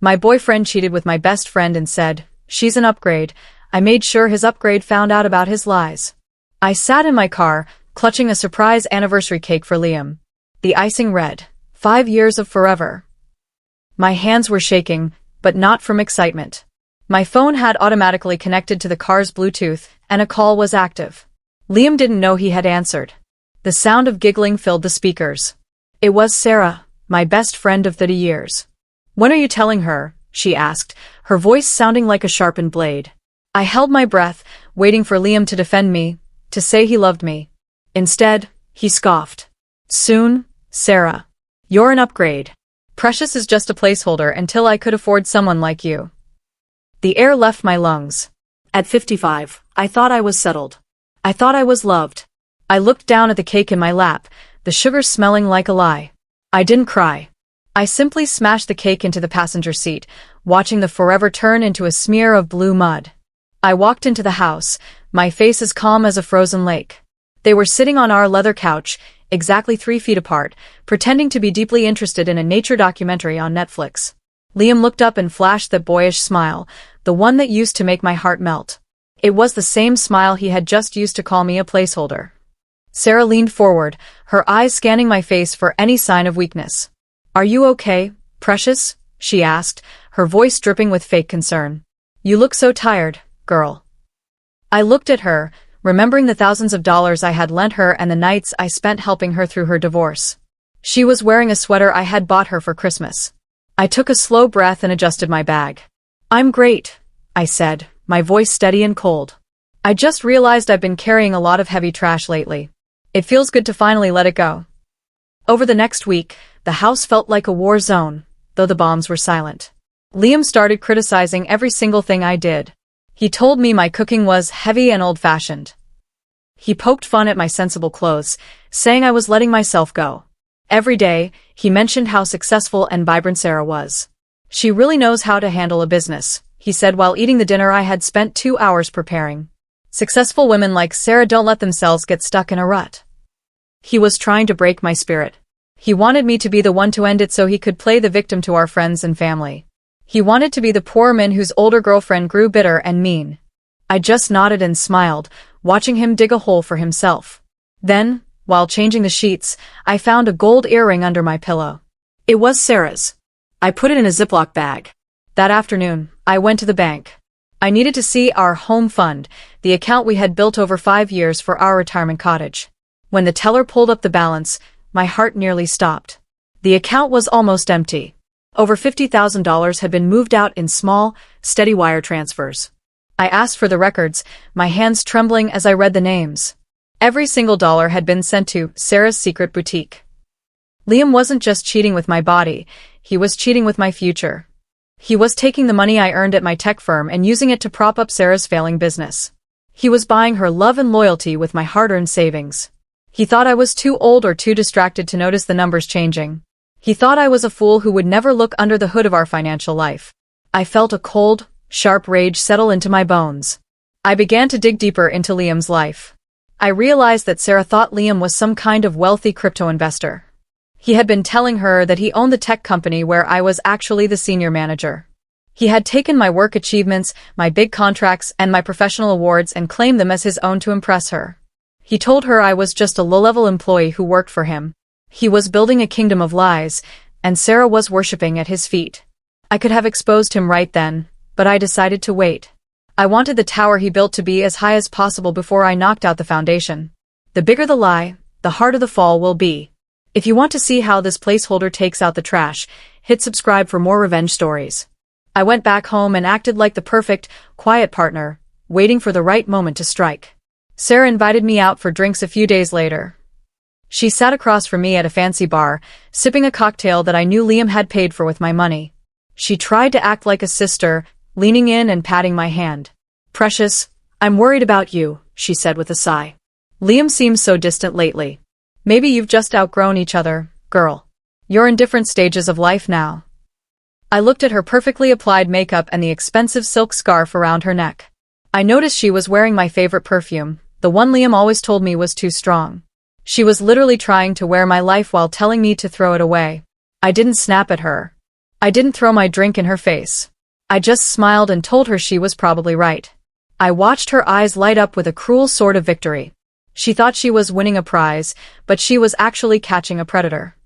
My boyfriend cheated with my best friend and said, "She's an upgrade." I made sure his upgrade found out about his lies. I sat in my car, clutching a surprise anniversary cake for Liam. The icing read, 5 years of forever. My hands were shaking, but not from excitement. My phone had automatically connected to the car's Bluetooth, and a call was active. Liam didn't know he had answered. The sound of giggling filled the speakers. It was Sarah, my best friend of 30 years. "When are you telling her?" she asked, her voice sounding like a sharpened blade. I held my breath, waiting for Liam to defend me, to say he loved me. Instead, he scoffed. "Soon, Sarah. You're an upgrade. Precious is just a placeholder until I could afford someone like you." The air left my lungs. At 55, I thought I was settled. I thought I was loved. I looked down at the cake in my lap, the sugar smelling like a lie. I didn't cry. I simply smashed the cake into the passenger seat, watching the forever turn into a smear of blue mud. I walked into the house, my face as calm as a frozen lake. They were sitting on our leather couch, exactly 3 feet apart, pretending to be deeply interested in a nature documentary on Netflix. Liam looked up and flashed that boyish smile, the one that used to make my heart melt. It was the same smile he had just used to call me a placeholder. Sarah leaned forward, her eyes scanning my face for any sign of weakness. "Are you okay, Precious?" she asked, her voice dripping with fake concern. "You look so tired, girl." I looked at her, remembering the thousands of dollars I had lent her and the nights I spent helping her through her divorce. She was wearing a sweater I had bought her for Christmas. I took a slow breath and adjusted my bag. "I'm great," I said, my voice steady and cold. "I just realized I've been carrying a lot of heavy trash lately. It feels good to finally let it go." Over the next week, the house felt like a war zone, though the bombs were silent. Liam started criticizing every single thing I did. He told me my cooking was heavy and old-fashioned. He poked fun at my sensible clothes, saying I was letting myself go. Every day, he mentioned how successful and vibrant Sarah was. "She really knows how to handle a business," he said while eating the dinner I had spent 2 hours preparing. "Successful women like Sarah don't let themselves get stuck in a rut." He was trying to break my spirit. He wanted me to be the one to end it so he could play the victim to our friends and family. He wanted to be the poor man whose older girlfriend grew bitter and mean. I just nodded and smiled, watching him dig a hole for himself. Then, while changing the sheets, I found a gold earring under my pillow. It was Sarah's. I put it in a Ziploc bag. That afternoon, I went to the bank. I needed to see our home fund, the account we had built over 5 years for our retirement cottage. When the teller pulled up the balance, my heart nearly stopped. The account was almost empty. Over $50,000 had been moved out in small, steady wire transfers. I asked for the records, my hands trembling as I read the names. Every single dollar had been sent to Sarah's secret boutique. Liam wasn't just cheating with my body, he was cheating with my future. He was taking the money I earned at my tech firm and using it to prop up Sarah's failing business. He was buying her love and loyalty with my hard-earned savings. He thought I was too old or too distracted to notice the numbers changing. He thought I was a fool who would never look under the hood of our financial life. I felt a cold, sharp rage settle into my bones. I began to dig deeper into Liam's life. I realized that Sarah thought Liam was some kind of wealthy crypto investor. He had been telling her that he owned the tech company where I was actually the senior manager. He had taken my work achievements, my big contracts, and my professional awards and claimed them as his own to impress her. He told her I was just a low-level employee who worked for him. He was building a kingdom of lies, and Sarah was worshipping at his feet. I could have exposed him right then, but I decided to wait. I wanted the tower he built to be as high as possible before I knocked out the foundation. The bigger the lie, the harder the fall will be. If you want to see how this placeholder takes out the trash, hit subscribe for more revenge stories. I went back home and acted like the perfect, quiet partner, waiting for the right moment to strike. Sarah invited me out for drinks a few days later. She sat across from me at a fancy bar, sipping a cocktail that I knew Liam had paid for with my money. She tried to act like a sister, leaning in and patting my hand. "Precious, I'm worried about you," she said with a sigh. "Liam seems so distant lately. Maybe you've just outgrown each other, girl. You're in different stages of life now." I looked at her perfectly applied makeup and the expensive silk scarf around her neck. I noticed she was wearing my favorite perfume, the one Liam always told me was too strong. She was literally trying to wear my life while telling me to throw it away. I didn't snap at her. I didn't throw my drink in her face. I just smiled and told her she was probably right. I watched her eyes light up with a cruel sort of victory. She thought she was winning a prize, but she was actually catching a predator.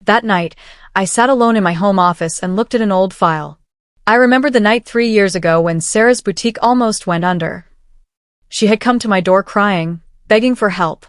That night, I sat alone in my home office and looked at an old file. I remembered the night 3 years ago when Sarah's boutique almost went under. She had come to my door crying, begging for help.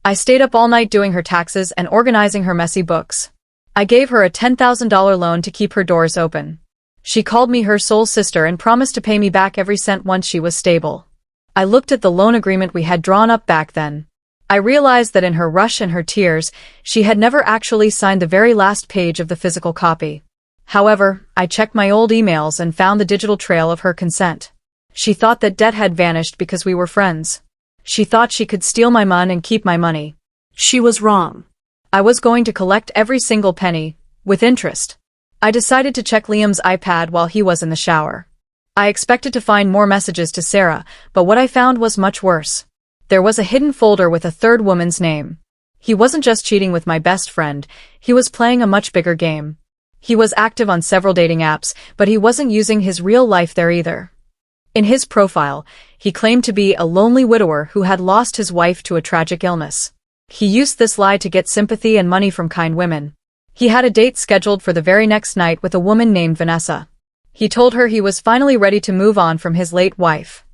I stayed up all night doing her taxes and organizing her messy books. I gave her a $10,000 loan to keep her doors open. She called me her soul sister and promised to pay me back every cent once she was stable. I looked at the loan agreement we had drawn up back then. I realized that in her rush and her tears, she had never actually signed the very last page of the physical copy. However, I checked my old emails and found the digital trail of her consent. She thought that debt had vanished because we were friends. She thought she could steal my money and keep my money. She was wrong. I was going to collect every single penny, with interest. I decided to check Liam's iPad while he was in the shower. I expected to find more messages to Sarah, but what I found was much worse. There was a hidden folder with a third woman's name. He wasn't just cheating with my best friend, he was playing a much bigger game. He was active on several dating apps, but he wasn't using his real life there either. In his profile, he claimed to be a lonely widower who had lost his wife to a tragic illness. He used this lie to get sympathy and money from kind women. He had a date scheduled for the very next night with a woman named Vanessa. He told her he was finally ready to move on from his late wife.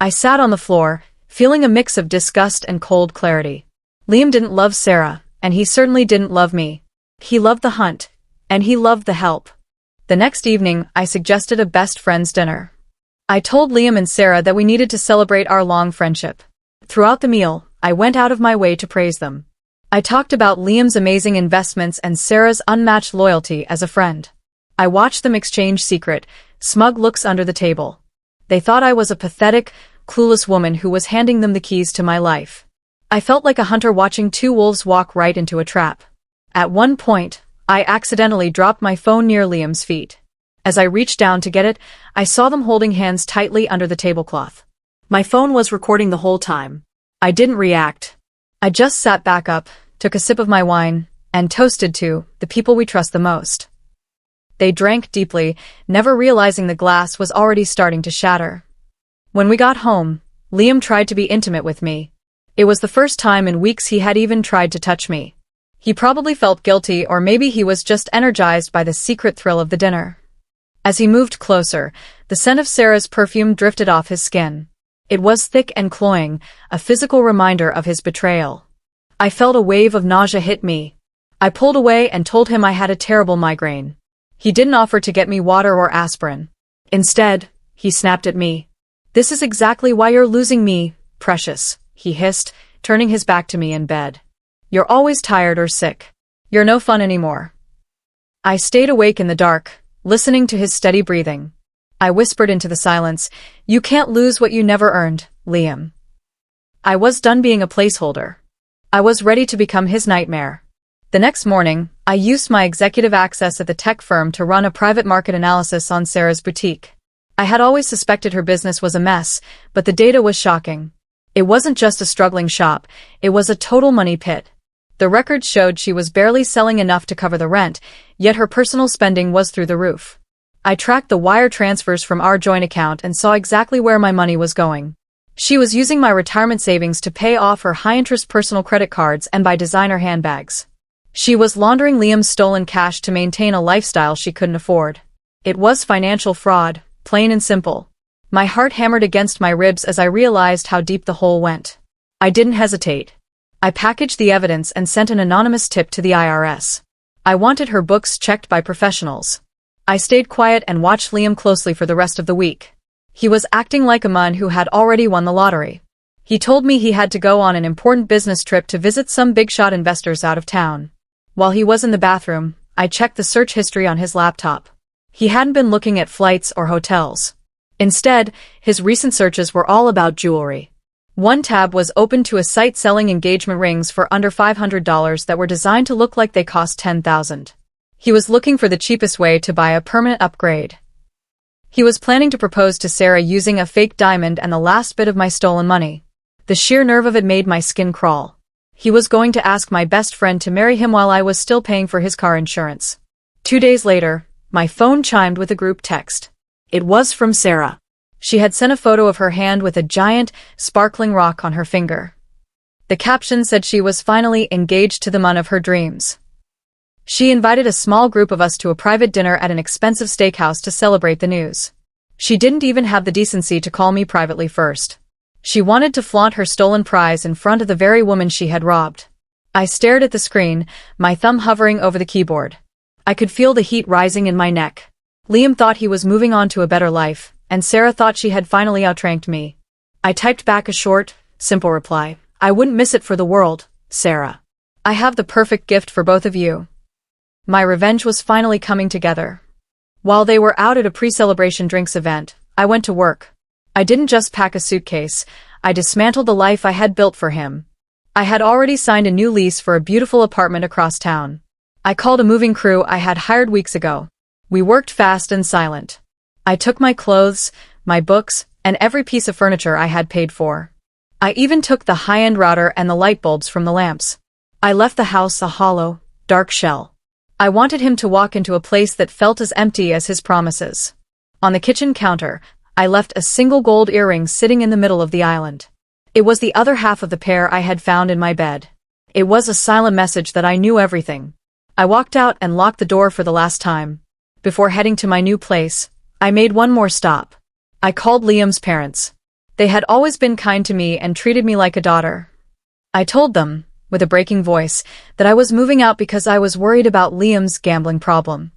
I sat on the floor, feeling a mix of disgust and cold clarity. Liam didn't love Sarah, and he certainly didn't love me. He loved the hunt, and he loved the help. The next evening, I suggested a best friends dinner. I told Liam and Sarah that we needed to celebrate our long friendship. Throughout the meal, I went out of my way to praise them. I talked about Liam's amazing investments and Sarah's unmatched loyalty as a friend. I watched them exchange secret, smug looks under the table. They thought I was a pathetic, clueless woman who was handing them the keys to my life. I felt like a hunter watching two wolves walk right into a trap. At one point, I accidentally dropped my phone near Liam's feet. As I reached down to get it, I saw them holding hands tightly under the tablecloth. My phone was recording the whole time. I didn't react. I just sat back up, took a sip of my wine, and toasted to the people we trust the most. They drank deeply, never realizing the glass was already starting to shatter. When we got home, Liam tried to be intimate with me. It was the first time in weeks he had even tried to touch me. He probably felt guilty, or maybe he was just energized by the secret thrill of the dinner. As he moved closer, the scent of Sarah's perfume drifted off his skin. It was thick and cloying, a physical reminder of his betrayal. I felt a wave of nausea hit me. I pulled away and told him I had a terrible migraine. He didn't offer to get me water or aspirin. Instead, he snapped at me. "This is exactly why you're losing me, precious," he hissed, turning his back to me in bed. "You're always tired or sick. You're no fun anymore." I stayed awake in the dark, listening to his steady breathing. I whispered into the silence, "You can't lose what you never earned, Liam." I was done being a placeholder. I was ready to become his nightmare. The next morning, I used my executive access at the tech firm to run a private market analysis on Sarah's boutique. I had always suspected her business was a mess, but the data was shocking. It wasn't just a struggling shop, it was a total money pit. The records showed she was barely selling enough to cover the rent, yet her personal spending was through the roof. I tracked the wire transfers from our joint account and saw exactly where my money was going. She was using my retirement savings to pay off her high-interest personal credit cards and buy designer handbags. She was laundering Liam's stolen cash to maintain a lifestyle she couldn't afford. It was financial fraud, plain and simple. My heart hammered against my ribs as I realized how deep the hole went. I didn't hesitate. I packaged the evidence and sent an anonymous tip to the IRS. I wanted her books checked by professionals. I stayed quiet and watched Liam closely for the rest of the week. He was acting like a man who had already won the lottery. He told me he had to go on an important business trip to visit some big-shot investors out of town. While he was in the bathroom, I checked the search history on his laptop. He hadn't been looking at flights or hotels. Instead, his recent searches were all about jewelry. One tab was open to a site selling engagement rings for under $500 that were designed to look like they cost $10,000. He was looking for the cheapest way to buy a permanent upgrade. He was planning to propose to Sarah using a fake diamond and the last bit of my stolen money. The sheer nerve of it made my skin crawl. He was going to ask my best friend to marry him while I was still paying for his car insurance. 2 days later, My phone chimed with a group text. It was from Sarah. She had sent a photo of her hand with a giant, sparkling rock on her finger. The caption said she was finally engaged to the man of her dreams. She invited a small group of us to a private dinner at an expensive steakhouse to celebrate the news. She didn't even have the decency to call me privately first. She wanted to flaunt her stolen prize in front of the very woman she had robbed. I stared at the screen, my thumb hovering over the keyboard. I could feel the heat rising in my neck. Liam thought he was moving on to a better life, and Sarah thought she had finally outranked me. I typed back a short, simple reply. I wouldn't miss it for the world, Sarah. I have the perfect gift for both of you. My revenge was finally coming together. While they were out at a pre-celebration drinks event, I went to work. I didn't just pack a suitcase, I dismantled the life I had built for him. I had already signed a new lease for a beautiful apartment across town. I called a moving crew I had hired weeks ago. We worked fast and silent. I took my clothes, my books, and every piece of furniture I had paid for. I even took the high-end router and the light bulbs from the lamps. I left the house a hollow, dark shell. I wanted him to walk into a place that felt as empty as his promises. On the kitchen counter, I left a single gold earring sitting in the middle of the island. It was the other half of the pair I had found in my bed. It was a silent message that I knew everything. I walked out and locked the door for the last time. Before heading to my new place, I made one more stop. I called Liam's parents. They had always been kind to me and treated me like a daughter. I told them, with a breaking voice, that I was moving out because I was worried about Liam's gambling problem.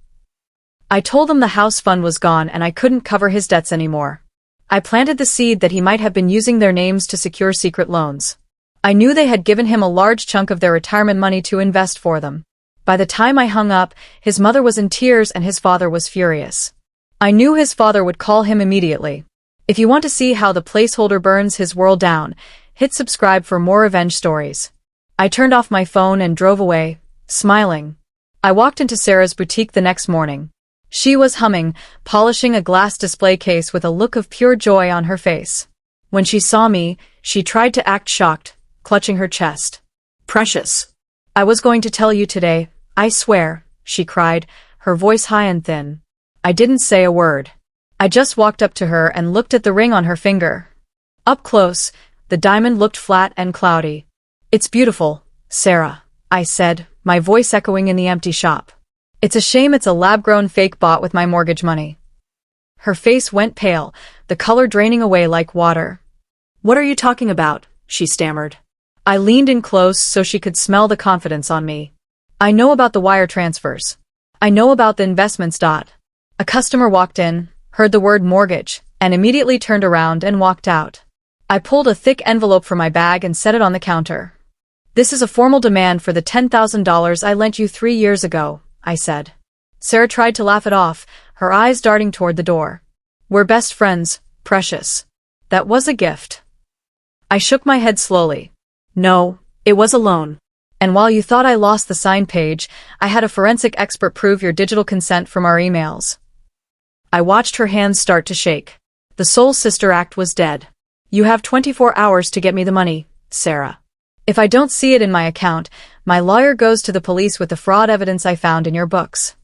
I told them the house fund was gone and I couldn't cover his debts anymore. I planted the seed that he might have been using their names to secure secret loans. I knew they had given him a large chunk of their retirement money to invest for them. By the time I hung up, his mother was in tears and his father was furious. I knew his father would call him immediately. If you want to see how the placeholder burns his world down, hit subscribe for more revenge stories. I turned off my phone and drove away, smiling. I walked into Sarah's boutique the next morning. She was humming, polishing a glass display case with a look of pure joy on her face. When she saw me, she tried to act shocked, clutching her chest. Precious. I was going to tell you today, I swear, she cried, her voice high and thin. I didn't say a word. I just walked up to her and looked at the ring on her finger. Up close, the diamond looked flat and cloudy. It's beautiful, Sarah, I said, my voice echoing in the empty shop. It's a shame it's a lab-grown fake bought with my mortgage money. Her face went pale, the color draining away like water. What are you talking about? She stammered. I leaned in close so she could smell the confidence on me. I know about the wire transfers. I know about the investments. A customer walked in, heard the word mortgage, and immediately turned around and walked out. I pulled a thick envelope from my bag and set it on the counter. This is a formal demand for the $10,000 I lent you 3 years ago, I said. Sarah tried to laugh it off, her eyes darting toward the door. We're best friends, Precious. That was a gift. I shook my head slowly. No, it was a loan. And while you thought I lost the signed page, I had a forensic expert prove your digital consent from our emails. I watched her hands start to shake. The soul sister act was dead. You have 24 hours to get me the money, Sarah. If I don't see it in my account, my lawyer goes to the police with the fraud evidence I found in your books.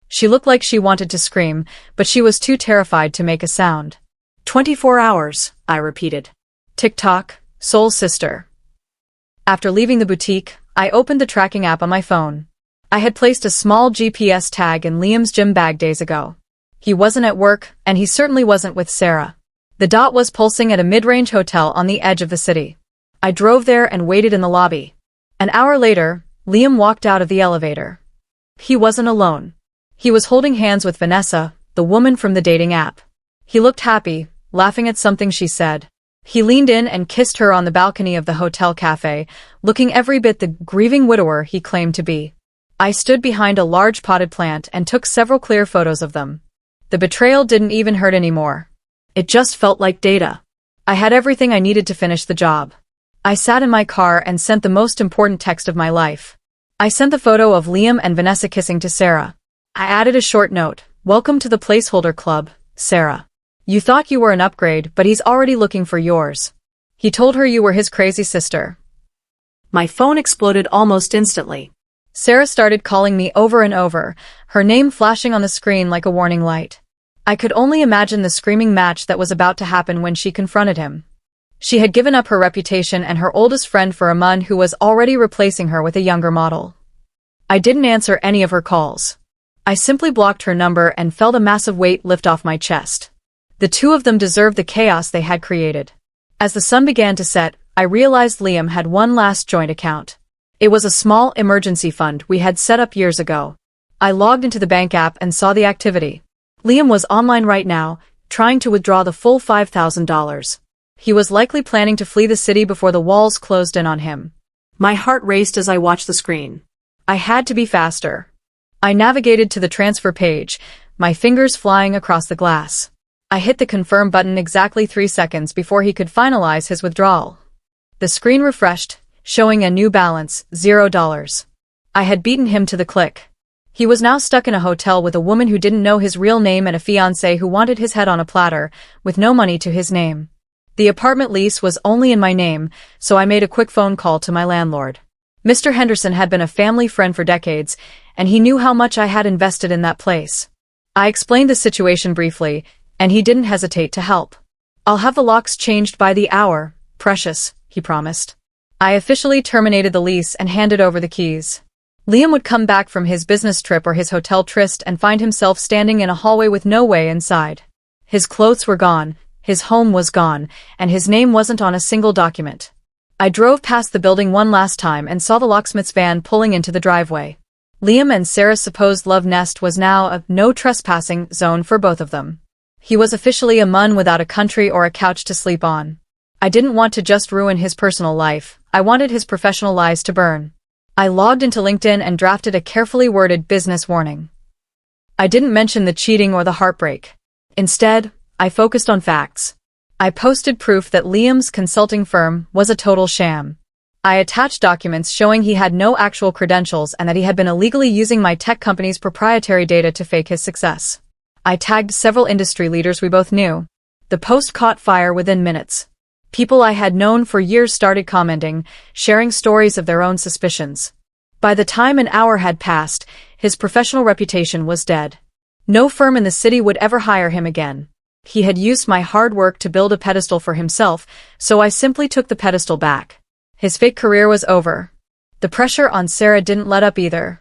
She looked like she wanted to scream, but she was too terrified to make a sound. 24 hours, I repeated. Tick-tock, soul sister. After leaving the boutique, I opened the tracking app on my phone. I had placed a small GPS tag in Liam's gym bag days ago. He wasn't at work, and he certainly wasn't with Sarah. The dot was pulsing at a mid-range hotel on the edge of the city. I drove there and waited in the lobby. An hour later, Liam walked out of the elevator. He wasn't alone. He was holding hands with Vanessa, the woman from the dating app. He looked happy, laughing at something she said. He leaned in and kissed her on the balcony of the hotel cafe, looking every bit the grieving widower he claimed to be. I stood behind a large potted plant and took several clear photos of them. The betrayal didn't even hurt anymore. It just felt like data. I had everything I needed to finish the job. I sat in my car and sent the most important text of my life. I sent the photo of Liam and Vanessa kissing to Sarah. I added a short note. Welcome to the placeholder club, Sarah. You thought you were an upgrade, but he's already looking for yours. He told her you were his crazy sister. My phone exploded almost instantly. Sarah started calling me over and over, her name flashing on the screen like a warning light. I could only imagine the screaming match that was about to happen when she confronted him. She had given up her reputation and her oldest friend for a man who was already replacing her with a younger model. I didn't answer any of her calls. I simply blocked her number and felt a massive weight lift off my chest. The two of them deserved the chaos they had created. As the sun began to set, I realized Liam had one last joint account. It was a small emergency fund we had set up years ago. I logged into the bank app and saw the activity. Liam was online right now, trying to withdraw the full $5,000. He was likely planning to flee the city before the walls closed in on him. My heart raced as I watched the screen. I had to be faster. I navigated to the transfer page, my fingers flying across the glass. I hit the confirm button exactly 3 seconds before he could finalize his withdrawal. The screen refreshed, showing a new balance, $0. I had beaten him to the click. He was now stuck in a hotel with a woman who didn't know his real name and a fiancé who wanted his head on a platter, with no money to his name. The apartment lease was only in my name, so I made a quick phone call to my landlord. Mr. Henderson had been a family friend for decades, and he knew how much I had invested in that place. I explained the situation briefly, and he didn't hesitate to help. "I'll have the locks changed by the hour, Precious," he promised. I officially terminated the lease and handed over the keys. Liam would come back from his business trip or his hotel tryst and find himself standing in a hallway with no way inside. His clothes were gone, his home was gone, and his name wasn't on a single document. I drove past the building one last time and saw the locksmith's van pulling into the driveway. Liam and Sarah's supposed love nest was now a no trespassing zone for both of them. He was officially a man without a country or a couch to sleep on. I didn't want to just ruin his personal life, I wanted his professional lies to burn. I logged into LinkedIn and drafted a carefully worded business warning. I didn't mention the cheating or the heartbreak. Instead, I focused on facts. I posted proof that Liam's consulting firm was a total sham. I attached documents showing he had no actual credentials and that he had been illegally using my tech company's proprietary data to fake his success. I tagged several industry leaders we both knew. The post caught fire within minutes. People I had known for years started commenting, sharing stories of their own suspicions. By the time an hour had passed, his professional reputation was dead. No firm in the city would ever hire him again. He had used my hard work to build a pedestal for himself, so I simply took the pedestal back. His fake career was over. The pressure on Sarah didn't let up either.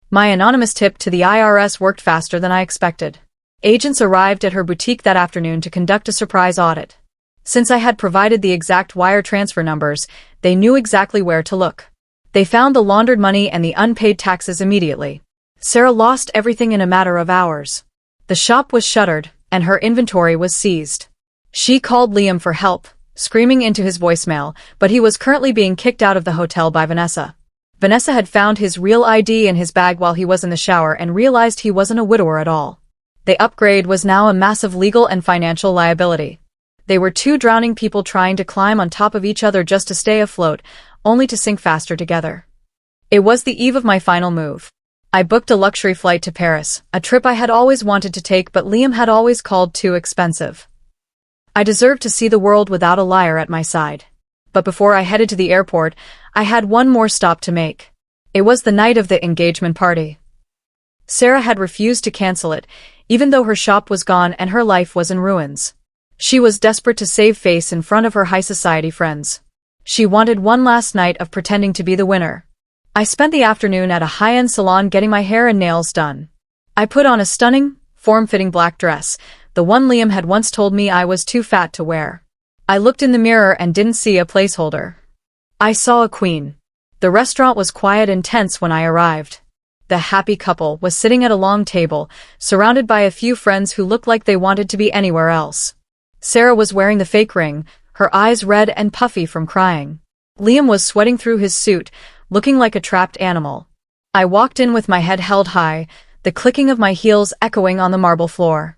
My anonymous tip to the IRS worked faster than I expected. Agents arrived at her boutique that afternoon to conduct a surprise audit. Since I had provided the exact wire transfer numbers, they knew exactly where to look. They found the laundered money and the unpaid taxes immediately. Sarah lost everything in a matter of hours. The shop was shuttered, and her inventory was seized. She called Liam for help, screaming into his voicemail, but he was currently being kicked out of the hotel by Vanessa. Vanessa had found his real ID in his bag while he was in the shower and realized he wasn't a widower at all. The upgrade was now a massive legal and financial liability. They were two drowning people trying to climb on top of each other just to stay afloat, only to sink faster together. It was the eve of my final move. I booked a luxury flight to Paris, a trip I had always wanted to take but Liam had always called too expensive. I deserved to see the world without a liar at my side. But before I headed to the airport, I had one more stop to make. It was the night of the engagement party. Sarah had refused to cancel it, even though her shop was gone and her life was in ruins. She was desperate to save face in front of her high society friends. She wanted one last night of pretending to be the winner. I spent the afternoon at a high-end salon getting my hair and nails done. I put on a stunning, form-fitting black dress, the one Liam had once told me I was too fat to wear. I looked in the mirror and didn't see a placeholder. I saw a queen. The restaurant was quiet and tense when I arrived. The happy couple was sitting at a long table, surrounded by a few friends who looked like they wanted to be anywhere else. Sarah was wearing the fake ring, her eyes red and puffy from crying. Liam was sweating through his suit, looking like a trapped animal. I walked in with my head held high, the clicking of my heels echoing on the marble floor.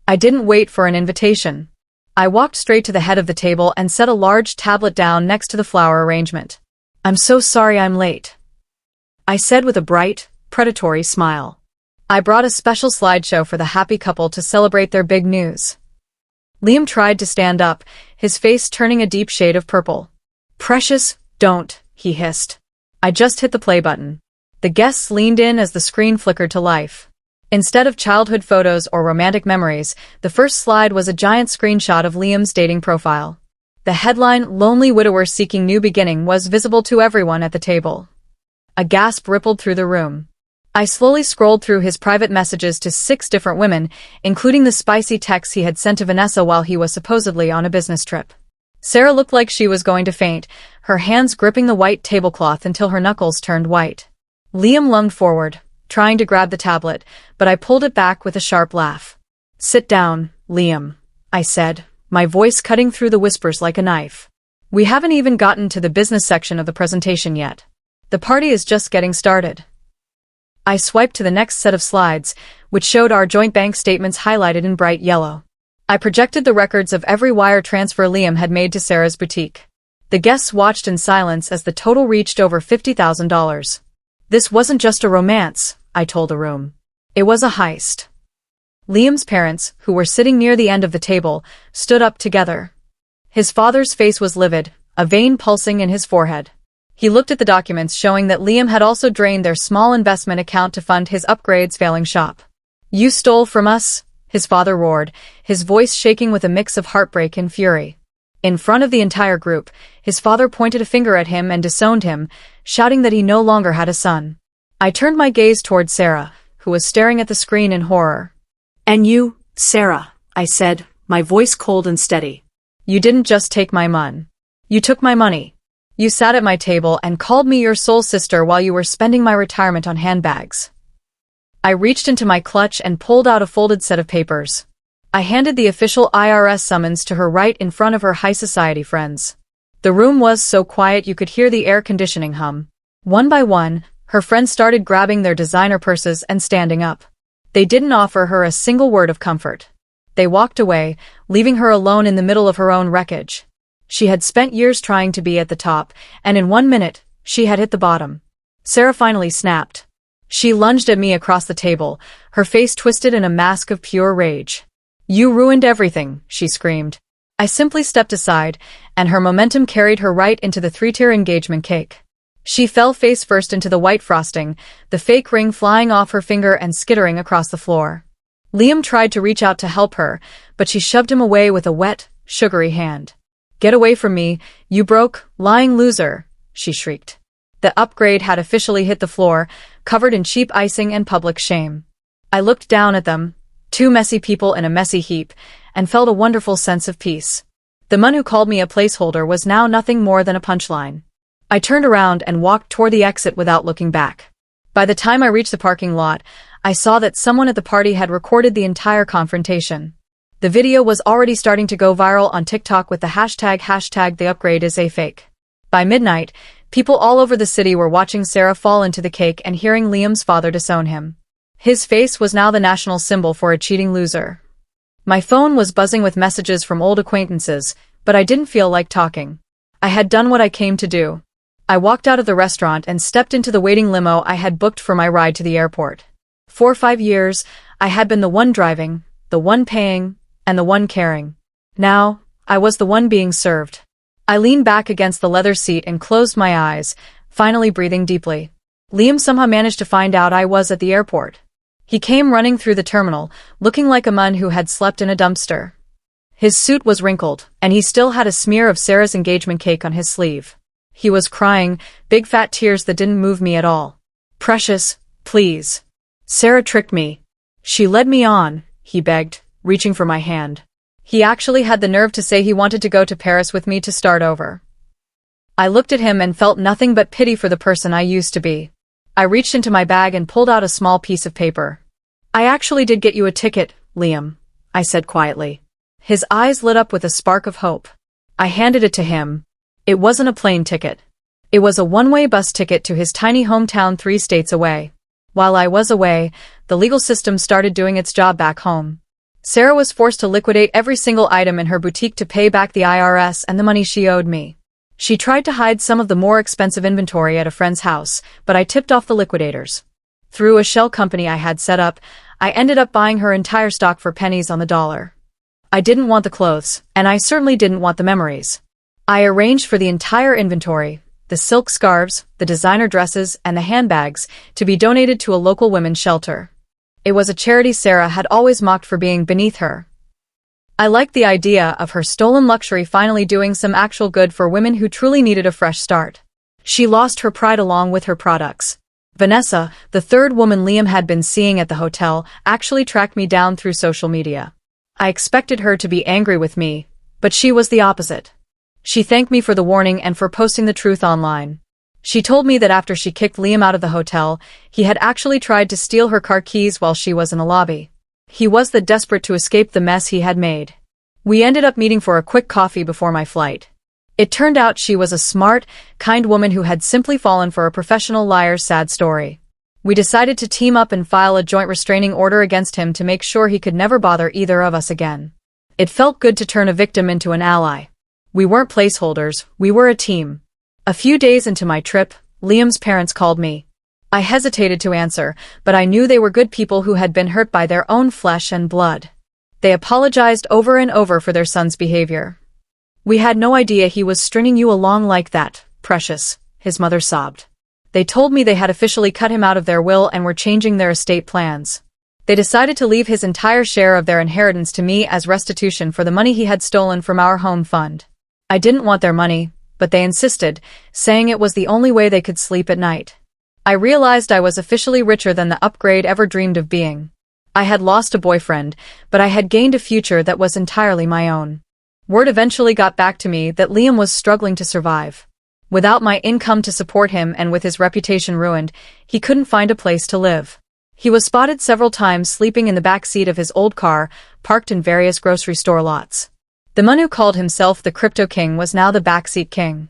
I didn't wait for an invitation. I walked straight to the head of the table and set a large tablet down next to the flower arrangement. "I'm so sorry I'm late," I said with a bright, predatory smile. I brought a special slideshow for the happy couple to celebrate their big news. Liam tried to stand up, his face turning a deep shade of purple. "Precious, don't," he hissed. I just hit the play button. The guests leaned in as the screen flickered to life. Instead of childhood photos or romantic memories, the first slide was a giant screenshot of Liam's dating profile. The headline, "Lonely Widower Seeking New Beginning," was visible to everyone at the table. A gasp rippled through the room. I slowly scrolled through his private messages to 6 different women, including the spicy texts he had sent to Vanessa while he was supposedly on a business trip. Sarah looked like she was going to faint, her hands gripping the white tablecloth until her knuckles turned white. Liam lunged forward, trying to grab the tablet, but I pulled it back with a sharp laugh. "Sit down, Liam," I said, my voice cutting through the whispers like a knife. "We haven't even gotten to the business section of the presentation yet. The party is just getting started." I swiped to the next set of slides, which showed our joint bank statements highlighted in bright yellow. I projected the records of every wire transfer Liam had made to Sarah's boutique. The guests watched in silence as the total reached over $50,000. This wasn't just a romance, I told the room. It was a heist. Liam's parents, who were sitting near the end of the table, stood up together. His father's face was livid, a vein pulsing in his forehead. He looked at the documents showing that Liam had also drained their small investment account to fund his upgrades failing shop. "You stole from us?" his father roared, his voice shaking with a mix of heartbreak and fury. In front of the entire group, his father pointed a finger at him and disowned him, shouting that he no longer had a son. I turned my gaze toward Sarah, who was staring at the screen in horror. "And you, Sarah," I said, my voice cold and steady. "You didn't just take my mon. You took my money. You sat at my table and called me your soul sister while you were spending my retirement on handbags." I reached into my clutch and pulled out a folded set of papers. I handed the official IRS summons to her right in front of her high society friends. The room was so quiet you could hear the air conditioning hum. One by one, her friends started grabbing their designer purses and standing up. They didn't offer her a single word of comfort. They walked away, leaving her alone in the middle of her own wreckage. She had spent years trying to be at the top, and in 1 minute, she had hit the bottom. Sarah finally snapped. She lunged at me across the table, her face twisted in a mask of pure rage. "You ruined everything," she screamed. I simply stepped aside, and her momentum carried her right into the 3-tier engagement cake. She fell face first into the white frosting, the fake ring flying off her finger and skittering across the floor. Liam tried to reach out to help her, but she shoved him away with a wet, sugary hand. "Get away from me, you broke, lying loser," she shrieked. The upgrade had officially hit the floor, covered in cheap icing and public shame. I looked down at them, 2 messy people in a messy heap, and felt a wonderful sense of peace. The man who called me a placeholder was now nothing more than a punchline. I turned around and walked toward the exit without looking back. By the time I reached the parking lot, I saw that someone at the party had recorded the entire confrontation. The video was already starting to go viral on TikTok with the hashtag the upgrade is a fake. By midnight, people all over the city were watching Sarah fall into the cake and hearing Liam's father disown him. His face was now the national symbol for a cheating loser. My phone was buzzing with messages from old acquaintances, but I didn't feel like talking. I had done what I came to do. I walked out of the restaurant and stepped into the waiting limo I had booked for my ride to the airport. For 5 years, I had been the one driving, the one paying, and the one caring. Now, I was the one being served. I leaned back against the leather seat and closed my eyes, finally breathing deeply. Liam somehow managed to find out I was at the airport. He came running through the terminal, looking like a man who had slept in a dumpster. His suit was wrinkled, and he still had a smear of Sarah's engagement cake on his sleeve. He was crying, big fat tears that didn't move me at all. "Precious, please. Sarah tricked me. She led me on," he begged, reaching for my hand. He actually had the nerve to say he wanted to go to Paris with me to start over. I looked at him and felt nothing but pity for the person I used to be. I reached into my bag and pulled out a small piece of paper. "I actually did get you a ticket, Liam," I said quietly. His eyes lit up with a spark of hope. I handed it to him. It wasn't a plane ticket. It was a one-way bus ticket to his tiny hometown 3 states away. While I was away, the legal system started doing its job back home. Sarah was forced to liquidate every single item in her boutique to pay back the IRS and the money she owed me. She tried to hide some of the more expensive inventory at a friend's house, but I tipped off the liquidators. Through a shell company I had set up, I ended up buying her entire stock for pennies on the dollar. I didn't want the clothes, and I certainly didn't want the memories. I arranged for the entire inventory, the silk scarves, the designer dresses, and the handbags, to be donated to a local women's shelter. It was a charity Sarah had always mocked for being beneath her. I liked the idea of her stolen luxury finally doing some actual good for women who truly needed a fresh start. She lost her pride along with her products. Vanessa, the third woman Liam had been seeing at the hotel, actually tracked me down through social media. I expected her to be angry with me, but she was the opposite. She thanked me for the warning and for posting the truth online. She told me that after she kicked Liam out of the hotel, he had actually tried to steal her car keys while she was in the lobby. He was that desperate to escape the mess he had made. We ended up meeting for a quick coffee before my flight. It turned out she was a smart, kind woman who had simply fallen for a professional liar's sad story. We decided to team up and file a joint restraining order against him to make sure he could never bother either of us again. It felt good to turn a victim into an ally. We weren't placeholders, we were a team. A few days into my trip, Liam's parents called me. I hesitated to answer, but I knew they were good people who had been hurt by their own flesh and blood. They apologized over and over for their son's behavior. "We had no idea he was stringing you along like that, Precious," his mother sobbed. "They told me they had officially cut him out of their will and were changing their estate plans. They decided to leave his entire share of their inheritance to me as restitution for the money he had stolen from our home fund. I didn't want their money, but they insisted, saying it was the only way they could sleep at night. I realized I was officially richer than the upgrade ever dreamed of being. I had lost a boyfriend, but I had gained a future that was entirely my own. Word eventually got back to me that Liam was struggling to survive. Without my income to support him and with his reputation ruined, he couldn't find a place to live. He was spotted several times sleeping in the back seat of his old car, parked in various grocery store lots. The man who called himself the Crypto King was now the backseat king.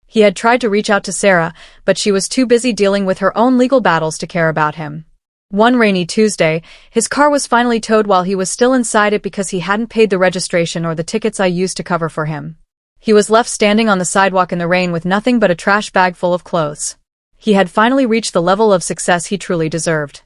He had tried to reach out to Sarah, but she was too busy dealing with her own legal battles to care about him. One rainy Tuesday, his car was finally towed while he was still inside it because he hadn't paid the registration or the tickets I used to cover for him. He was left standing on the sidewalk in the rain with nothing but a trash bag full of clothes. He had finally reached the level of success he truly deserved.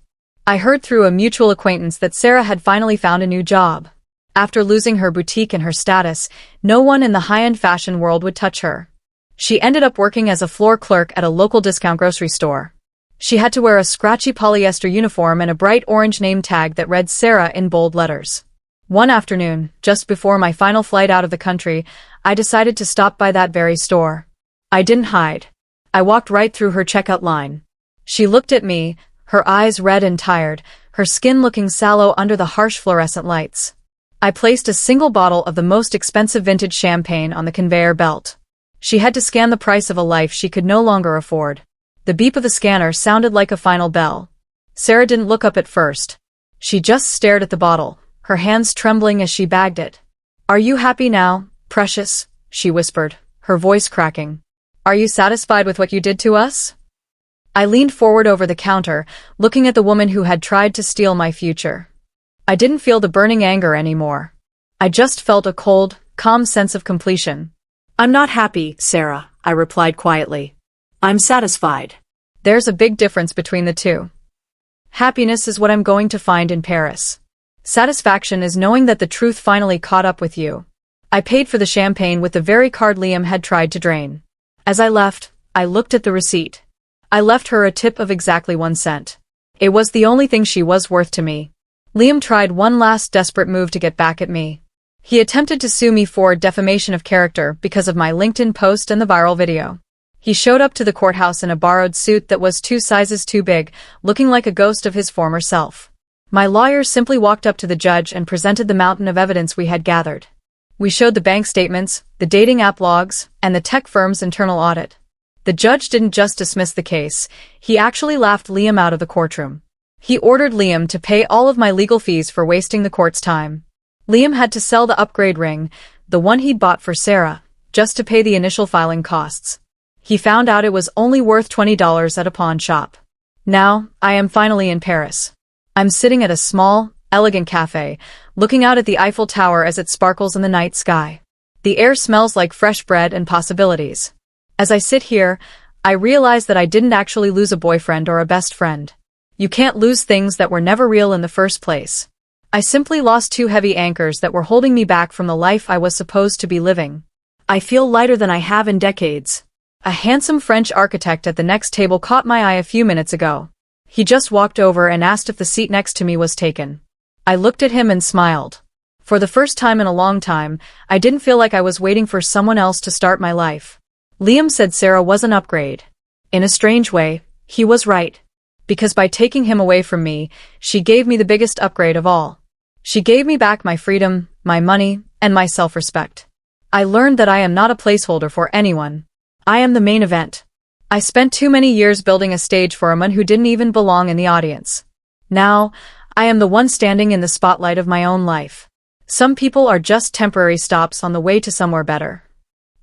I heard through a mutual acquaintance that Sarah had finally found a new job. After losing her boutique and her status, no one in the high-end fashion world would touch her. She ended up working as a floor clerk at a local discount grocery store. She had to wear a scratchy polyester uniform and a bright orange name tag that read Sarah in bold letters. One afternoon, just before my final flight out of the country, I decided to stop by that very store. I didn't hide. I walked right through her checkout line. She looked at me, her eyes red and tired, her skin looking sallow under the harsh fluorescent lights. I placed a single bottle of the most expensive vintage champagne on the conveyor belt. She had to scan the price of a life she could no longer afford. The beep of the scanner sounded like a final bell. Sarah didn't look up at first. She just stared at the bottle, her hands trembling as she bagged it. "Are you happy now, Precious?" she whispered, her voice cracking. "Are you satisfied with what you did to us?" I leaned forward over the counter, looking at the woman who had tried to steal my future. I didn't feel the burning anger anymore. I just felt a cold, calm sense of completion. "I'm not happy, Sarah," I replied quietly. "I'm satisfied." There's a big difference between the two. Happiness is what I'm going to find in Paris. Satisfaction is knowing that the truth finally caught up with you. I paid for the champagne with the very card Liam had tried to drain. As I left, I looked at the receipt. I left her a tip of exactly 1 cent. It was the only thing she was worth to me. Liam tried one last desperate move to get back at me. He attempted to sue me for defamation of character because of my LinkedIn post and the viral video. He showed up to the courthouse in a borrowed suit that was 2 sizes too big, looking like a ghost of his former self. My lawyer simply walked up to the judge and presented the mountain of evidence we had gathered. We showed the bank statements, the dating app logs, and the tech firm's internal audit. The judge didn't just dismiss the case, he actually laughed Liam out of the courtroom. He ordered Liam to pay all of my legal fees for wasting the court's time. Liam had to sell the upgrade ring, the one he'd bought for Sarah, just to pay the initial filing costs. He found out it was only worth $20 at a pawn shop. Now, I am finally in Paris. I'm sitting at a small, elegant cafe, looking out at the Eiffel Tower as it sparkles in the night sky. The air smells like fresh bread and possibilities. As I sit here, I realize that I didn't actually lose a boyfriend or a best friend. You can't lose things that were never real in the first place. I simply lost 2 heavy anchors that were holding me back from the life I was supposed to be living. I feel lighter than I have in decades. A handsome French architect at the next table caught my eye a few minutes ago. He just walked over and asked if the seat next to me was taken. I looked at him and smiled. For the first time in a long time, I didn't feel like I was waiting for someone else to start my life. Liam said Sarah was an upgrade. In a strange way, he was right. Because by taking him away from me, she gave me the biggest upgrade of all. She gave me back my freedom, my money, and my self-respect. I learned that I am not a placeholder for anyone. I am the main event. I spent too many years building a stage for a man who didn't even belong in the audience. Now, I am the one standing in the spotlight of my own life. Some people are just temporary stops on the way to somewhere better.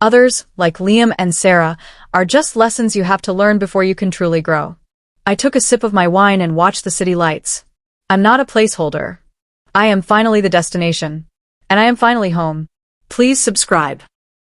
Others, like Liam and Sarah, are just lessons you have to learn before you can truly grow. I took a sip of my wine and watched the city lights. I'm not a placeholder. I am finally the destination. And I am finally home. Please subscribe.